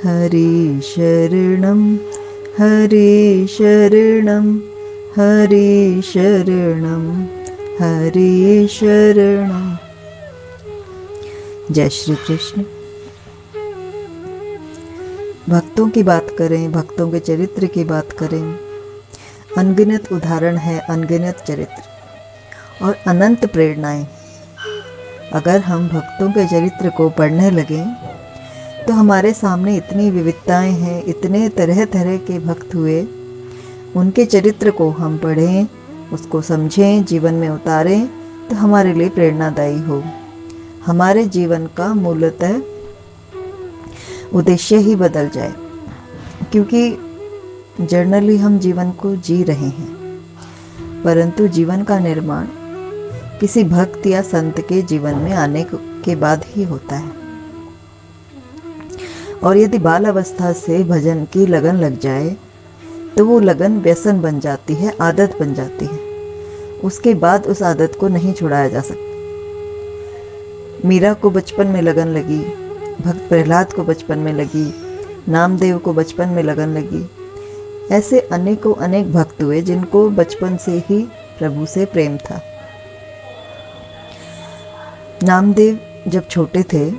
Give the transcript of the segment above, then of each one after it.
हरि शरणं हरि शरणं हरि शरणं हरि शरणं। जय श्री कृष्ण। भक्तों की बात करें, भक्तों के चरित्र की बात करें, अनगिनत उदाहरण है, अनगिनत चरित्र और अनंत प्रेरणाएं। अगर हम भक्तों के चरित्र को पढ़ने लगें तो हमारे सामने इतनी विविधताएं हैं, इतने तरह तरह के भक्त हुए। उनके चरित्र को हम पढ़ें, उसको समझें, जीवन में उतारें तो हमारे लिए प्रेरणादायी हो। हमारे जीवन का मूलतः उद्देश्य ही बदल जाए, क्योंकि जर्नली हम जीवन को जी रहे हैं, परंतु जीवन का निर्माण किसी भक्त या संत के जीवन में आने के बाद ही होता है। और यदि बाल अवस्था से भजन की लगन लग जाए तो वो लगन व्यसन बन जाती है, आदत बन जाती है। उसके बाद उस आदत को नहीं छुड़ाया जा सकता। मीरा को बचपन में लगन लगी, भक्त प्रहलाद को बचपन में लगी, नामदेव को बचपन में लगन लगी। ऐसे अनेकों अनेक भक्त हुए जिनको बचपन से ही प्रभु से प्रेम था। नामदेव जब छोटे थे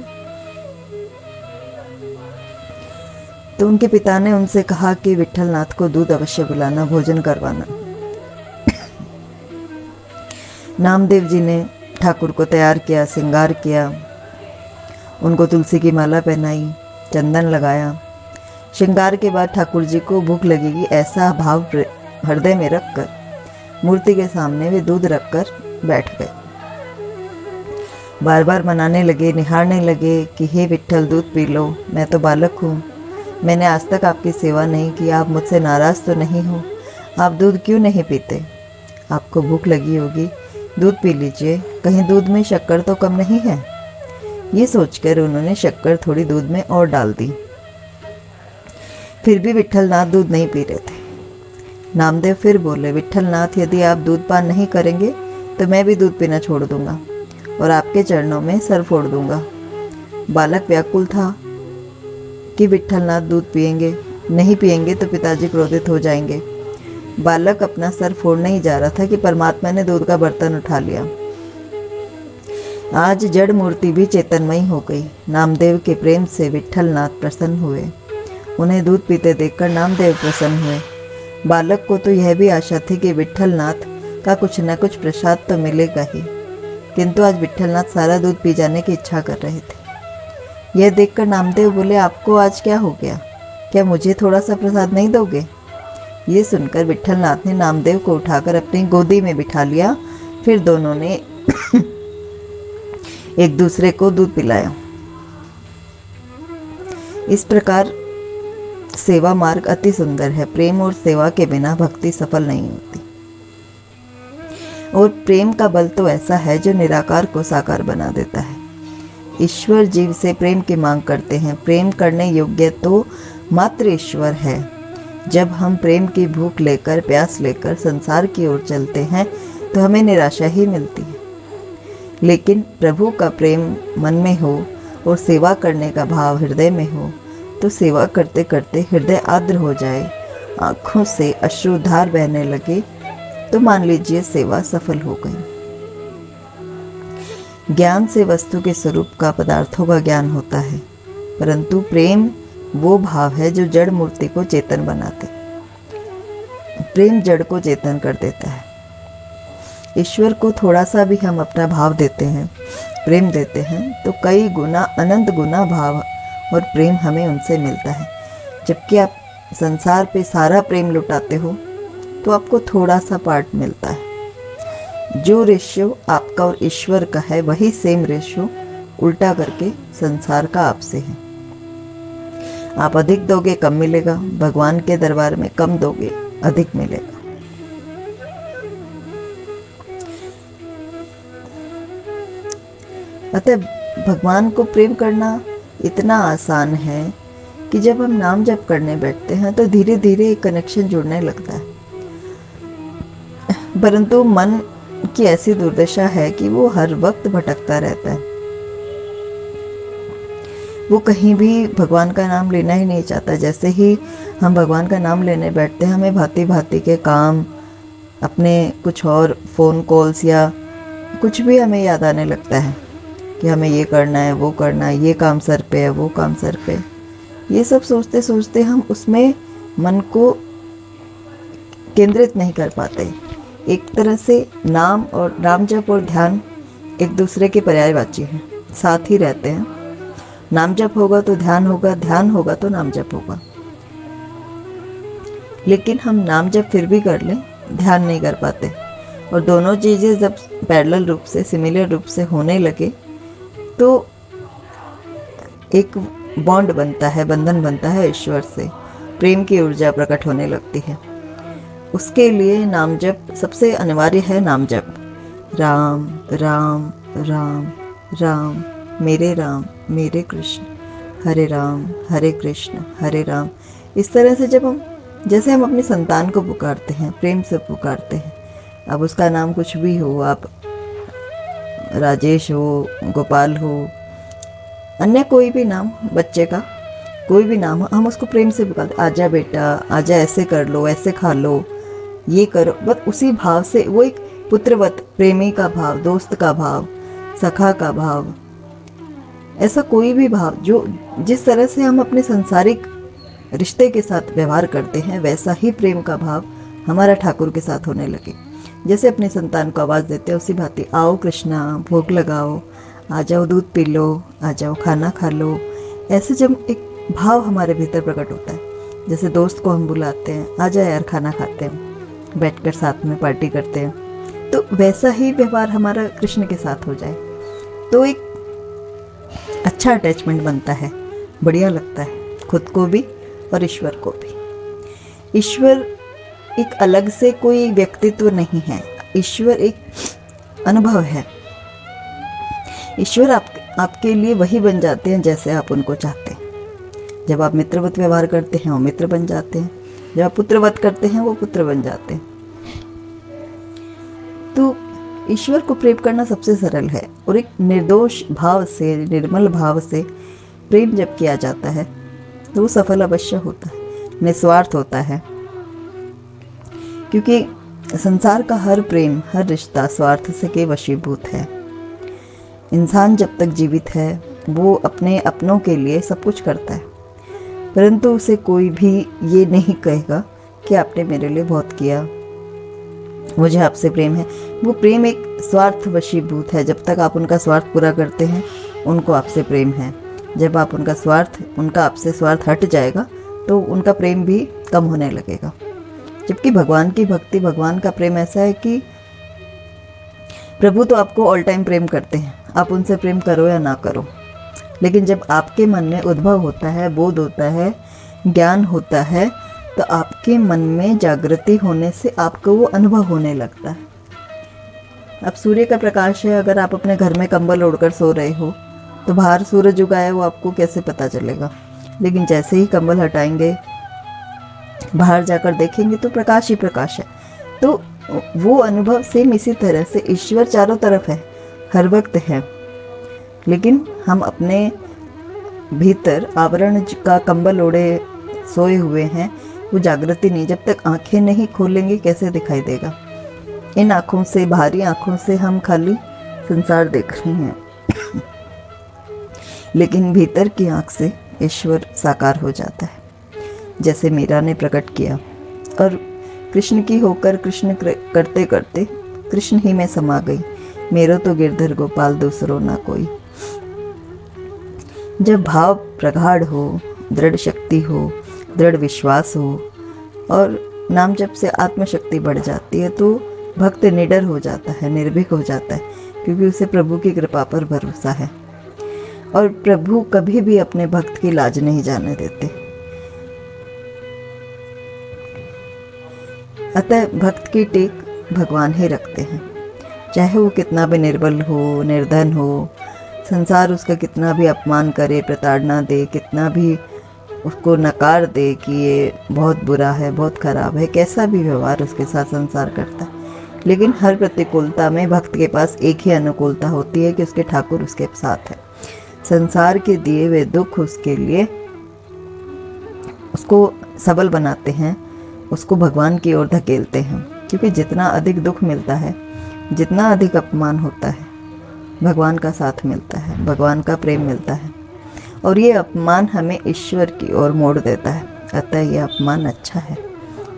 तो उनके पिता ने उनसे कहा कि विट्ठलनाथ को दूध अवश्य पिलाना, भोजन करवाना। नामदेव जी ने ठाकुर को तैयार किया, श्रृंगार किया, उनको तुलसी की माला पहनाई, चंदन लगाया। श्रृंगार के बाद ठाकुर जी को भूख लगेगी ऐसा भाव हृदय में रखकर मूर्ति के सामने वे दूध रखकर बैठ गए। बार बार मनाने लगे, निहारने लगे कि हे विट्ठल दूध पी लो, मैं तो बालक हूँ, मैंने आज तक आपकी सेवा नहीं की, आप मुझसे नाराज़ तो नहीं हो, आप दूध क्यों नहीं पीते? आपको भूख लगी होगी, दूध पी लीजिए, कहीं दूध में शक्कर तो कम नहीं है। ये सोचकर उन्होंने शक्कर थोड़ी दूध में और डाल दी। फिर भी विट्ठलनाथ दूध नहीं पी रहे थे। नामदेव फिर बोले, विट्ठलनाथ यदि आप दूध पान नहीं करेंगे तो मैं भी दूध पीना छोड़ दूंगा और आपके चरणों में सर फोड़ दूंगा। बालक व्याकुल था कि विट्ठलनाथ दूध पिएंगे, नहीं पिएंगे तो पिताजी क्रोधित हो जाएंगे। बालक अपना सर फोड़ने ही जा रहा था कि परमात्मा ने दूध का बर्तन उठा लिया। आज जड़ मूर्ति भी चेतनमयी हो गई। नामदेव के प्रेम से विट्ठलनाथ प्रसन्न हुए। उन्हें दूध पीते देखकर नामदेव प्रसन्न हुए। बालक को तो यह भी आशा थी कि विट्ठलनाथ का कुछ न कुछ प्रसाद तो मिलेगा ही, किंतु आज विट्ठलनाथ सारा दूध पी जाने की इच्छा कर रहे थे। यह देखकर नामदेव बोले, आपको आज क्या हो गया? क्या मुझे थोड़ा सा प्रसाद नहीं दोगे? ये सुनकर विट्ठलनाथ ने नामदेव को उठाकर अपनी गोदी में बिठा लिया। फिर दोनों ने एक दूसरे को दूध पिलाया। इस प्रकार सेवा मार्ग अति सुंदर है। प्रेम और सेवा के बिना भक्ति सफल नहीं होती। और प्रेम का बल तो ऐसा है जो निराकार को साकार बना देता है। ईश्वर जीव से प्रेम की मांग करते हैं। प्रेम करने योग्य तो मात्र ईश्वर है। जब हम प्रेम की भूख लेकर, प्यास लेकर संसार की ओर चलते हैं तो हमें निराशा ही मिलती है। लेकिन प्रभु का प्रेम मन में हो और सेवा करने का भाव हृदय में हो तो सेवा करते करते हृदय आर्द्र हो जाए, आँखों से अश्रुधार बहने लगे तो मान लीजिए सेवा सफल हो गई। ज्ञान से वस्तु के स्वरूप का, पदार्थों का ज्ञान होता है, परंतु प्रेम वो भाव है जो जड़ मूर्ति को चेतन बनाते। प्रेम जड़ को चेतन कर देता है। ईश्वर को थोड़ा सा भी हम अपना भाव देते हैं, प्रेम देते हैं तो कई गुना, अनंत गुना भाव और प्रेम हमें उनसे मिलता है। जबकि आप संसार पे सारा प्रेम लुटाते हो तो आपको थोड़ा सा पार्ट मिलता है। जो रेशियो आपका और ईश्वर का है वही सेम रेशियो उल्टा करके संसार का आपसे है। आप अधिक दोगे कम मिलेगा, भगवान के दरबार में कम दोगे अधिक मिलेगा। अतः भगवान को प्रेम करना इतना आसान है कि जब हम नाम जप करने बैठते हैं तो धीरे धीरे एक कनेक्शन जुड़ने लगता है। परंतु मन की ऐसी दुर्दशा है कि वो हर वक्त भटकता रहता है। वो कहीं भी भगवान का नाम लेना ही नहीं चाहता। जैसे ही हम भगवान का नाम लेने बैठते हैं, हमें भांति भांति के काम, अपने कुछ और फ़ोन कॉल्स या कुछ भी हमें याद आने लगता है कि हमें ये करना है, वो करना है, ये काम सर पे है, वो काम सर पे। ये सब सोचते सोचते हम उसमें मन को केंद्रित नहीं कर पाते। एक तरह से नाम और नाम जप और ध्यान एक दूसरे के पर्यायवाची हैं, साथ ही रहते हैं। नाम जप होगा तो ध्यान होगा, ध्यान होगा तो नाम जप होगा। लेकिन हम नाम जप फिर भी कर लें, ध्यान नहीं कर पाते। और दोनों चीज़ें जब पैरेलल रूप से, सिमिलर रूप से होने लगे तो एक बॉन्ड बनता है, बंधन बनता है ईश्वर से, प्रेम की ऊर्जा प्रकट होने लगती है। उसके लिए नाम जप सबसे अनिवार्य है। नाम जप राम राम राम राम, राम मेरे कृष्ण, हरे कृष्ण हरे राम। इस तरह से जैसे हम अपनी संतान को पुकारते हैं, प्रेम से पुकारते हैं, अब उसका नाम कुछ भी हो, आप राजेश हो, गोपाल हो, अन्य कोई भी नाम, बच्चे का कोई भी नाम हो, हम उसको प्रेम से पुकारते, आजा बेटा, आजा, ऐसे कर लो, ऐसे खा लो, ये करो। बस उसी भाव से, वो एक पुत्रवत, प्रेमी का भाव, दोस्त का भाव, सखा का भाव, ऐसा कोई भी भाव जो जिस तरह से हम अपने सांसारिक रिश्ते के साथ व्यवहार करते हैं, वैसा ही प्रेम का भाव हमारा ठाकुर के साथ होने लगे। जैसे अपनी संतान को आवाज़ देते हैं, उसी भांति आओ कृष्णा, भोग लगाओ, आ जाओ, दूध पी लो, आ जाओ, खाना खा लो। ऐसे जब एक भाव हमारे भीतर प्रकट होता है, जैसे दोस्त को हम बुलाते हैं, आ जा यार, खाना खाते हैं, बैठकर साथ में पार्टी करते हैं, तो वैसा ही व्यवहार हमारा कृष्ण के साथ हो जाए तो एक अच्छा अटैचमेंट बनता है, बढ़िया लगता है, खुद को भी और ईश्वर को भी। ईश्वर एक अलग से कोई व्यक्तित्व नहीं है, ईश्वर एक अनुभव है। ईश्वर आपके लिए वही बन जाते हैं जैसे आप उनको चाहते हैं। जब आप मित्रवत व्यवहार करते हैं, वो मित्र बन जाते हैं। जब आप पुत्रवत करते हैं, वो पुत्र बन जाते हैं। तो ईश्वर को प्रेम करना सबसे सरल है, और एक निर्दोष भाव से, निर्मल भाव से प्रेम जब किया जाता है तो वो सफल अवश्य होता है, निस्वार्थ होता है। क्योंकि संसार का हर प्रेम, हर रिश्ता स्वार्थ से के वशीभूत है। इंसान जब तक जीवित है वो अपने अपनों के लिए सब कुछ करता है, परंतु उसे कोई भी ये नहीं कहेगा कि आपने मेरे लिए बहुत किया, मुझे आपसे प्रेम है। वो प्रेम एक स्वार्थ वशीभूत है। जब तक आप उनका स्वार्थ पूरा करते हैं, उनको आपसे प्रेम है। जब आप उनका आपसे स्वार्थ हट जाएगा तो उनका प्रेम भी कम होने लगेगा। जबकि भगवान की भक्ति, भगवान का प्रेम ऐसा है कि प्रभु तो आपको ऑल टाइम प्रेम करते हैं, आप उनसे प्रेम करो या ना करो। लेकिन जब आपके मन में उद्भव होता है, बोध होता है, ज्ञान होता है, तो आपके मन में जागृति होने से आपको वो अनुभव होने लगता है। अब सूर्य का प्रकाश है, अगर आप अपने घर में कंबल ओढ़कर सो रहे हो तो बाहर सूरज उगा है, वो आपको कैसे पता चलेगा। लेकिन जैसे ही कंबल हटाएंगे, बाहर जाकर देखेंगे तो प्रकाश ही प्रकाश है। तो वो अनुभव सेम इसी तरह से ईश्वर चारों तरफ है, हर वक्त है, लेकिन हम अपने भीतर आवरण का कंबल ओढ़े सोए हुए हैं, वो जागृति नहीं। जब तक आंखें नहीं खोलेंगे कैसे दिखाई देगा। इन आँखों से, बाहरी आँखों से हम खाली संसार देख रहे हैं, लेकिन भीतर की आँख से ईश्वर साकार हो जाता है, जैसे मीरा ने प्रकट किया। और कृष्ण की होकर कृष्ण करते करते कृष्ण ही में समा गई। मेरो तो गिरधर गोपाल दूसरो ना कोई। जब भाव प्रगाढ़ हो, दृढ़ शक्ति हो, दृढ़ विश्वास हो और नाम जप से आत्मशक्ति बढ़ जाती है, तो भक्त निडर हो जाता है, निर्भीक हो जाता है, क्योंकि उसे प्रभु की कृपा पर भरोसा है। और प्रभु कभी भी अपने भक्त की लाज नहीं जाने देते। अतः भक्त की टेक भगवान ही रखते हैं, चाहे वो कितना भी निर्बल हो, निर्धन हो, संसार उसका कितना भी अपमान करे, प्रताड़ना दे, कितना भी उसको नकार दे कि ये बहुत बुरा है, बहुत खराब है, कैसा भी व्यवहार उसके साथ संसार करता है। लेकिन हर प्रतिकूलता में भक्त के पास एक ही अनुकूलता होती है कि उसके ठाकुर उसके साथ है। संसार के दिए हुए दुख उसके लिए उसको सबल बनाते हैं, उसको भगवान की ओर धकेलते हैं। क्योंकि जितना अधिक दुख मिलता है, जितना अधिक अपमान होता है, भगवान का साथ मिलता है, भगवान का प्रेम मिलता है, और ये अपमान हमें ईश्वर की ओर मोड़ देता है। अतः ये अपमान अच्छा है,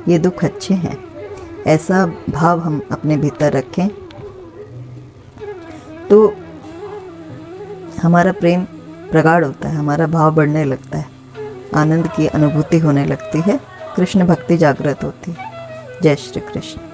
ये दुख अच्छे हैं, ऐसा भाव हम अपने भीतर रखें तो हमारा प्रेम प्रगाढ़ होता है, हमारा भाव बढ़ने लगता है, आनंद की अनुभूति होने लगती है, कृष्ण भक्ति जागृत होती है। जय श्री कृष्ण।